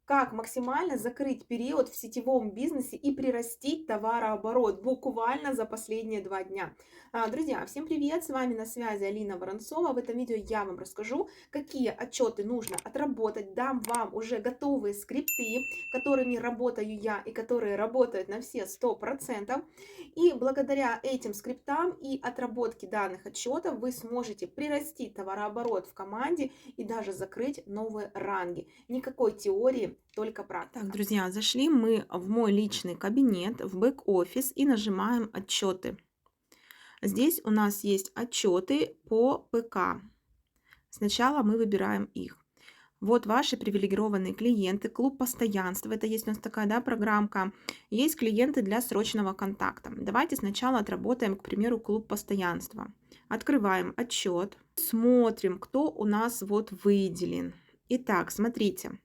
Как максимально закрыть период в сетевом бизнесе и прирастить товарооборот буквально за последние 2 дня. Друзья, всем привет! С вами на связи Алина Воронцова. В этом видео я вам расскажу, какие отчеты нужно отработать. Дам вам уже готовые скрипты, которыми работаю я и которые работают на все 100%. И благодаря этим скриптам и отработке данных отчетов вы сможете прирастить товарооборот в команде и даже закрыть новые ранги. Никакой теории, только практика. Так, друзья, зашли мы в мой личный кабинет, в бэк-офис и нажимаем «Отчеты». Здесь у нас есть отчеты по ПК. Сначала мы выбираем их. Вот ваши привилегированные клиенты, клуб постоянства. Это есть у нас такая, да, программка. Есть клиенты для срочного контакта. Давайте сначала отработаем, к примеру, клуб постоянства. Открываем отчет. Смотрим, кто у нас вот выделен. Итак, смотрите.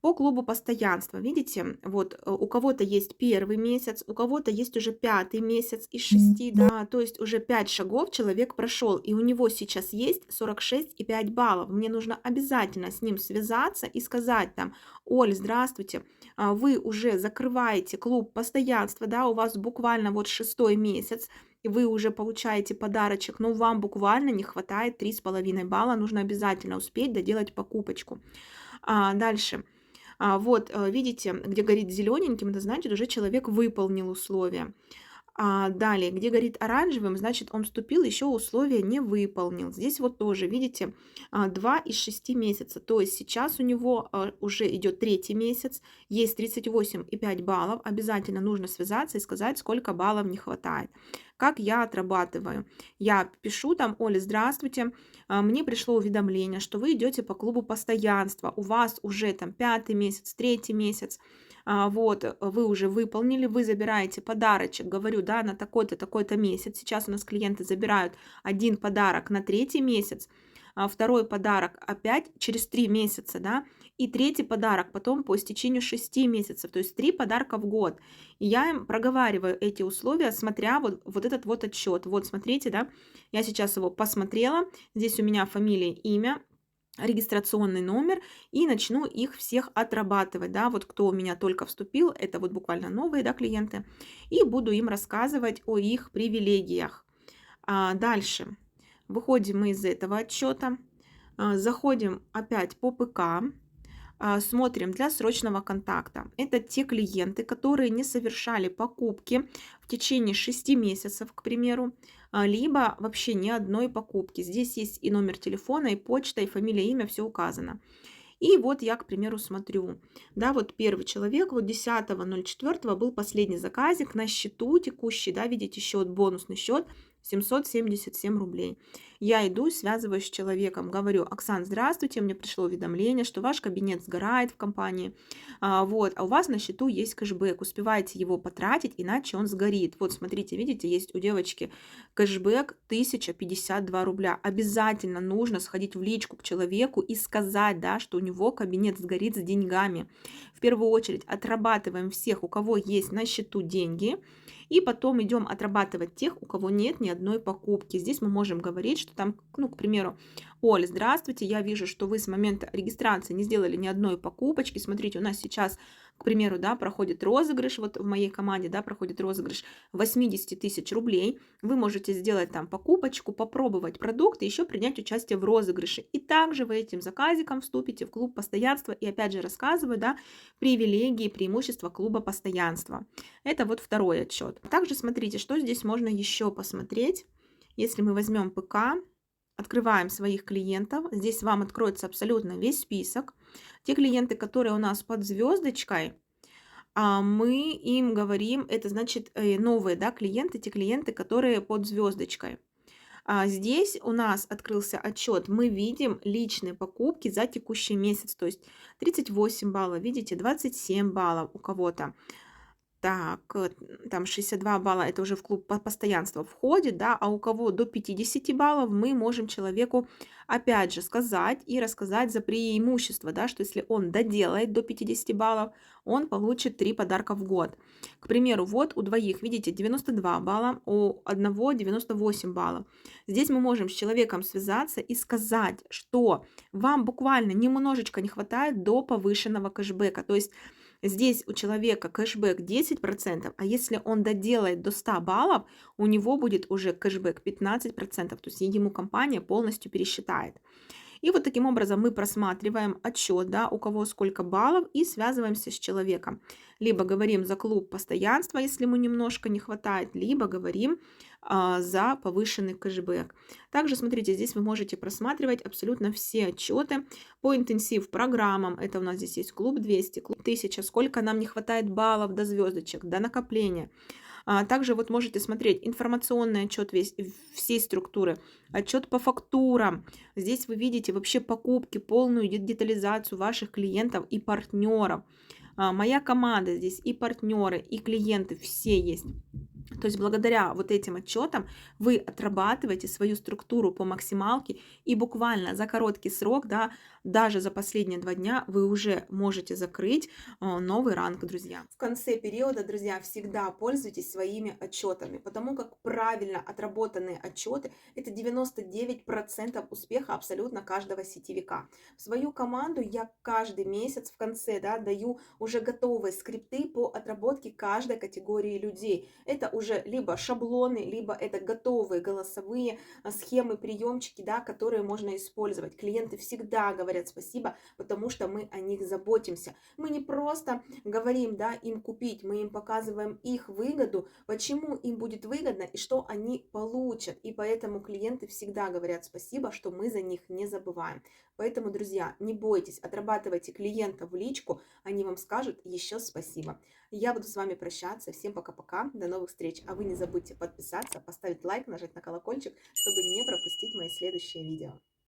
По клубу постоянства, видите, вот у кого-то есть первый месяц, у кого-то есть уже 5-й месяц из 6, да, то есть уже 5 шагов человек прошел, и у него сейчас есть 46,5 баллов. Мне нужно обязательно с ним связаться и сказать там: Оль, здравствуйте, вы уже закрываете клуб постоянства, да, у вас буквально вот 6-й месяц, и вы уже получаете подарочек, но вам буквально не хватает 3,5 балла, нужно обязательно успеть доделать покупочку. Дальше. Вот, видите, где горит зелененьким, это значит, уже человек выполнил условия. Далее, где горит оранжевым, значит, он вступил, еще условия не выполнил. Здесь вот тоже, видите, 2 из 6 месяца. То есть сейчас у него уже идет 3-й месяц, есть 38,5 баллов. Обязательно нужно связаться и сказать, сколько баллов не хватает. Как я отрабатываю? Я пишу там: Оля, здравствуйте, мне пришло уведомление, что вы идете по клубу постоянства. У вас уже там 5-й месяц, 3-й месяц. Вот, вы уже выполнили, вы забираете подарочек, говорю, да, на такой-то, такой-то месяц. Сейчас у нас клиенты забирают один подарок на 3-й месяц, второй подарок опять через 3 месяца, да, и 3-й подарок потом по истечению 6 месяцев, то есть 3 подарка в год. И я им проговариваю эти условия, смотря вот этот вот отчет. Вот смотрите, да, я сейчас его посмотрела, здесь у меня фамилия, имя, регистрационный номер, и начну их всех отрабатывать, да, вот кто у меня только вступил, это вот буквально новые, да, клиенты, и буду им рассказывать о их привилегиях. Дальше выходим мы из этого отчета, заходим опять по ПК, смотрим для срочного контакта. Это те клиенты, которые не совершали покупки в течение 6 месяцев, к примеру, либо вообще ни одной покупки. Здесь есть и номер телефона, и почта, и фамилия, имя, все указано. И вот я, к примеру, смотрю, да, вот первый человек, вот 10.04 был последний заказик на счету текущий, да, видите, счет, бонусный счет 777 рублей. Я иду, связываюсь с человеком, говорю: Оксан, здравствуйте, мне пришло уведомление, что ваш кабинет сгорает в компании, вот, а у вас на счету есть кэшбэк, успеваете его потратить, иначе он сгорит. Вот, смотрите, видите, есть у девочки кэшбэк 1052 рубля. Обязательно нужно сходить в личку к человеку и сказать, да, что у него кабинет сгорит с деньгами. В первую очередь отрабатываем всех, у кого есть на счету деньги, и потом идем отрабатывать тех, у кого нет ни одной покупки. Здесь мы можем говорить, что там, ну, к примеру: Оля, здравствуйте, я вижу, что вы с момента регистрации не сделали ни одной покупочки. Смотрите, у нас сейчас, к примеру, да, проходит розыгрыш, вот в моей команде, да, проходит розыгрыш 80 тысяч рублей. Вы можете сделать там покупочку, попробовать продукт и еще принять участие в розыгрыше. И также вы этим заказиком вступите в клуб постоянства. И опять же рассказываю, да, привилегии, преимущества клуба постоянства. Это вот второй отчет. Также смотрите, что здесь можно еще посмотреть. Если мы возьмем ПК, открываем своих клиентов, здесь вам откроется абсолютно весь список. Те клиенты, которые у нас под звездочкой, мы им говорим, это значит новые, да, клиенты, те клиенты, которые под звездочкой. Здесь у нас открылся отчет, мы видим личные покупки за текущий месяц, то есть 38 баллов, видите, 27 баллов у кого-то. Так, там 62 балла это уже в клуб постоянства входит, да, а у кого до 50 баллов мы можем человеку опять же сказать и рассказать за преимущество, да, что если он доделает до 50 баллов, он получит 3 подарка в год. К примеру, вот у двоих, видите, 92 балла, у одного 98 баллов. Здесь мы можем с человеком связаться и сказать, что вам буквально немножечко не хватает до повышенного кэшбэка. То есть здесь у человека кэшбэк 10%, а если он доделает до 100 баллов, у него будет уже кэшбэк 15%, то есть ему компания полностью пересчитает. И вот таким образом мы просматриваем отчет, да, у кого сколько баллов, и связываемся с человеком. Либо говорим за клуб постоянства, если ему немножко не хватает, либо говорим за повышенный кэшбэк. Также, смотрите, здесь вы можете просматривать абсолютно все отчеты по интенсив программам. Это у нас здесь есть клуб 200, клуб 1000, сколько нам не хватает баллов до звездочек, до накопления. Также вот можете смотреть информационный отчет всей структуры, отчет по фактурам. Здесь вы видите вообще покупки, полную детализацию ваших клиентов и партнеров. Моя команда здесь и партнеры, и клиенты все есть. То есть благодаря вот этим отчетам вы отрабатываете свою структуру по максималке, и буквально за короткий срок, да, даже за последние 2 дня вы уже можете закрыть новый ранг, друзья. В конце периода, друзья, всегда пользуйтесь своими отчетами, потому как правильно отработанные отчеты – это 99% успеха абсолютно каждого сетевика. В свою команду я каждый месяц в конце, да, даю уже готовые скрипты по отработке каждой категории людей. Это уже либо шаблоны, либо это готовые голосовые схемы, приемчики, да, которые можно использовать. Клиенты всегда говорят спасибо, потому что мы о них заботимся. Мы не просто говорим, да, им купить, мы им показываем их выгоду, почему им будет выгодно и что они получат. И поэтому клиенты всегда говорят спасибо, что мы за них не забываем. Поэтому, друзья, не бойтесь, отрабатывайте клиента в личку, они вам скажут еще спасибо. Я буду с вами прощаться. Всем пока-пока, до новых встреч. А вы не забудьте подписаться, поставить лайк, нажать на колокольчик, чтобы не пропустить мои следующие видео.